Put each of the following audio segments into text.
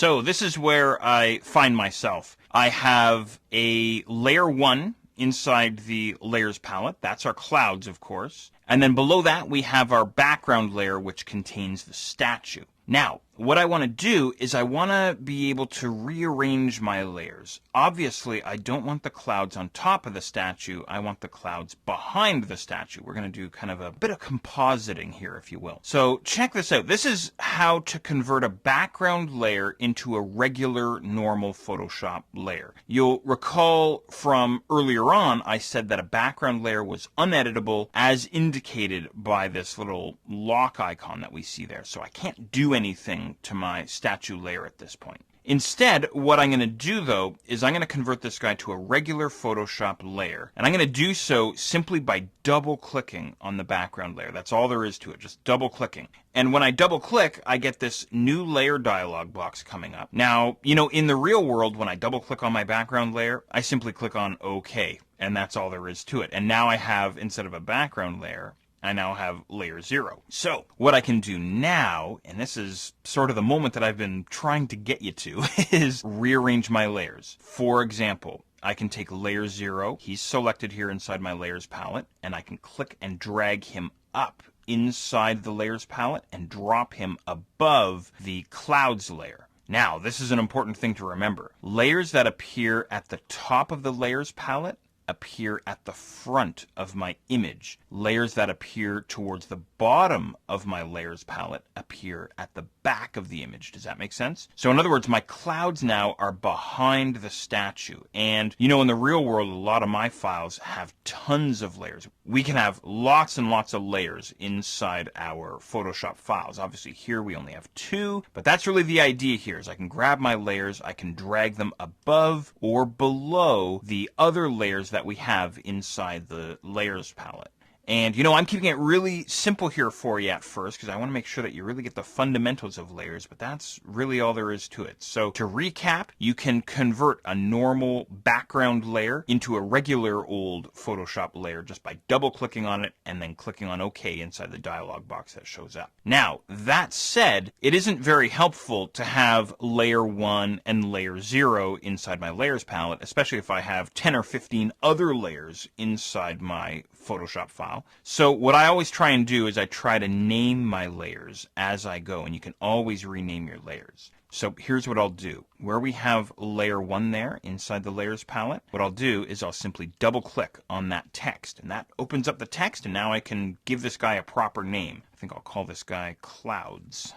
So this is where I find myself. I have a layer 1 inside the layers palette. That's our clouds, of course. And then below that, we have our background layer, which contains the statue. Now, what I want to do is I want to be able to rearrange my layers. Obviously, I don't want the clouds on top of the statue. I want the clouds behind the statue. We're going to do kind of a bit of compositing here, if you will. So check this out. This is how to convert a background layer into a regular, normal Photoshop layer. You'll recall from earlier on, I said that a background layer was uneditable as indicated by this little lock icon that we see there. So I can't do anything to my statue layer at this point. Instead, what I'm going to do, though, is I'm going to convert this guy to a regular Photoshop layer. And I'm going to do so simply by double-clicking on the background layer. That's all there is to it, just double-clicking. And when I double-click, I get this new layer dialog box coming up. Now, in the real world, when I double-click on my background layer, I simply click on OK. And that's all there is to it. And now I have, instead of a background layer, I now have layer 0. So what I can do now, and this is sort of the moment that I've been trying to get you to, is rearrange my layers. For example, I can take layer 0, he's selected here inside my layers palette, and I can click and drag him up inside the layers palette and drop him above the clouds layer. Now, this is an important thing to remember. Layers that appear at the top of the layers palette appear at the front of my image. Layers that appear towards the bottom of my layers palette appear at the back of the image. Does that make sense? So in other words, my clouds now are behind the statue. And in the real world, a lot of my files have tons of layers. We can have lots and lots of layers inside our Photoshop files. Obviously here we only have 2, but that's really the idea here is I can grab my layers, I can drag them above or below the other layers that we have inside the layers palette. And, I'm keeping it really simple here for you at first because I want to make sure that you really get the fundamentals of layers, but that's really all there is to it. So to recap, you can convert a normal background layer into a regular old Photoshop layer just by double-clicking on it and then clicking on OK inside the dialog box that shows up. Now, that said, it isn't very helpful to have layer 1 and layer 0 inside my layers palette, especially if I have 10 or 15 other layers inside my Photoshop file. So what I always try and do is I try to name my layers as I go, and you can always rename your layers. So here's what I'll do. Where we have layer 1 there inside the layers palette, what I'll do is I'll simply double click on that text, and that opens up the text, and now I can give this guy a proper name. I think I'll call this guy Clouds.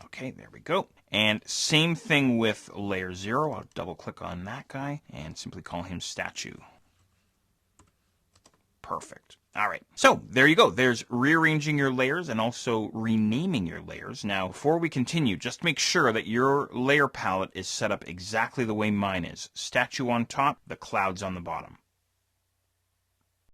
Okay, there we go. And same thing with layer 0. I'll double click on that guy and simply call him Statue. Perfect. All right. So there you go. There's rearranging your layers and also renaming your layers. Now, before we continue, just make sure that your layer palette is set up exactly the way mine is. Statue on top, the clouds on the bottom.